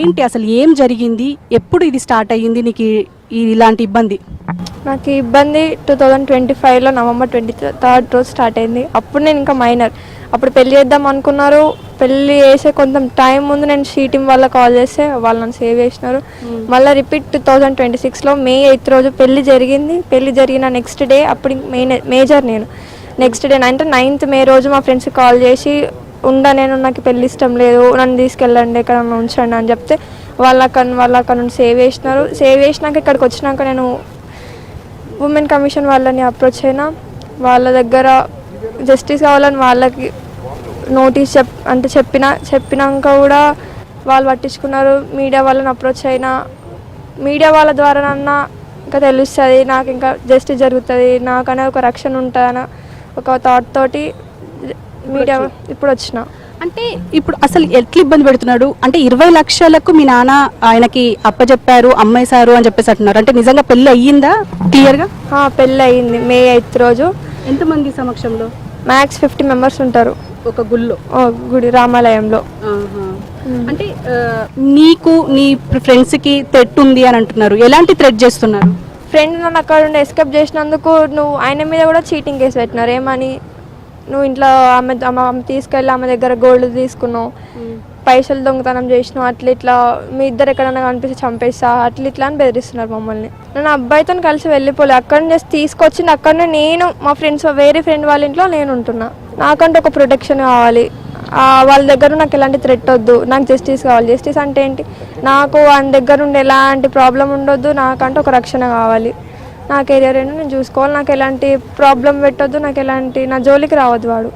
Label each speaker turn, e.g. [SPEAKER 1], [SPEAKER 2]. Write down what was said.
[SPEAKER 1] ఏంటి అసలు ఏం జరిగింది? ఎప్పుడు ఇది స్టార్ట్ అయ్యింది నీకు ఇలాంటి ఇబ్బంది?
[SPEAKER 2] నాకు ఈ ఇబ్బంది 2025లో నవంబర్ 23rd రోజు స్టార్ట్ అయింది. అప్పుడు నేను ఇంకా మైనర్. అప్పుడు పెళ్లి చేద్దాం అనుకున్నారు. పెళ్లి చేసే కొంచెం టైం ముందు నేను షీటింగ్ వల్ల కాల్ చేస్తే వాళ్ళు నన్ను సేవ్ చేసినారు. మళ్ళీ రిపీట్ 2026లో May 8th రోజు పెళ్లి జరిగింది. పెళ్లి జరిగిన నెక్స్ట్ డే అప్పుడు మేజర్ నేను నెక్స్ట్ డే అంటే 9th May రోజు మా ఫ్రెండ్స్కి కాల్ చేసి నేను నాకు పెళ్లి ఇష్టం లేదు, నన్ను తీసుకెళ్ళండి, ఎక్కడ ఉంచండి అని చెప్తే వాళ్ళు అక్కడ నుండి సేవ్ చేసినారు. సేవ్ చేసినాక ఇక్కడికి వచ్చినాక నేను ఉమెన్ కమిషన్ వాళ్ళని అప్రోచ్ అయినా. వాళ్ళ దగ్గర జస్టిస్ కావాలని వాళ్ళకి నోటీస్ చెప్పినాక కూడా వాళ్ళు పట్టించుకున్నారు. మీడియా వాళ్ళని అప్రోచ్ అయినా. మీడియా వాళ్ళ ద్వారానన్నా ఇంకా తెలుస్తుంది, నాకు ఇంకా జస్టిస్ జరుగుతుంది, నాకనే ఒక రక్షణ ఉంటుందని ఒక థాట్ తోటి మీడియా ఇప్పుడు వచ్చిన.
[SPEAKER 1] అంటే ఇప్పుడు అసలు ఎట్లా ఇబ్బంది పెడుతున్నాడు అంటే 20 లక్షలకు మీ నాన్న ఆయనకి అప్పచెప్పారు, అమ్మేశారు అని చెప్పేసి అంటున్నారు. అంటే నిజంగా పెళ్లి అయ్యిందా క్లియర్గా?
[SPEAKER 2] పెళ్ళి అయ్యింది May 8th రోజు.
[SPEAKER 1] ఎంతమంది సమక్షంలో?
[SPEAKER 2] మ్యాక్స్ 50 మెంబర్స్ ఉంటారు
[SPEAKER 1] ఒక గుళ్ళో,
[SPEAKER 2] గుడి రామాలయంలో.
[SPEAKER 1] అంటే నీకు నీ ఫ్రెండ్స్కి థ్రెట్ ఉంది అని అంటున్నారు. ఎలాంటి థ్రెట్ చేస్తున్నారు?
[SPEAKER 2] ఫ్రెండ్ నన్ను అక్కడ నుండి ఎస్కేప్ చేసినందుకు ఆయన మీద కూడా చీటింగ్ కేసు పెట్టినారు. ఏమని, నువ్వు ఇంట్లో ఆమె తీసుకెళ్ళి ఆమె దగ్గర గోల్డ్ తీసుకున్నావు, పైసలు దొంగతనం చేసినావు, ఇట్లా మీ ఇద్దరు ఎక్కడన్నా కనిపిస్తే చంపేస్తా, ఇట్లా అని బెదిరిస్తున్నారు మమ్మల్ని. నేను అబ్బాయితో కలిసి వెళ్ళిపోలే, అక్కడ నుంచి తీసుకొచ్చింది అక్కడనే నేను మా ఫ్రెండ్స్ వేరే ఫ్రెండ్ వాళ్ళ ఇంట్లో నేను ఉంటున్నా. నాకంటే ఒక ప్రొటెక్షన్ కావాలి. వాళ్ళ దగ్గర నాకు ఎలాంటి థ్రెట్ వద్దు, నాకు జస్టిస్ కావాలి. జస్టిస్ అంటే ఏంటి, నాకు వాళ్ళ దగ్గర నుండి ఎలాంటి ప్రాబ్లం ఉండొద్దు, నాకంటే ఒక రక్షణ కావాలి. నా కెరియర్ ఏంటో నేను చూసుకోవాలి, నాకు ఎలాంటి ప్రాబ్లం పెట్టొద్దు, నాకు ఎలాంటి నా జోలికి రావద్దు వాడు.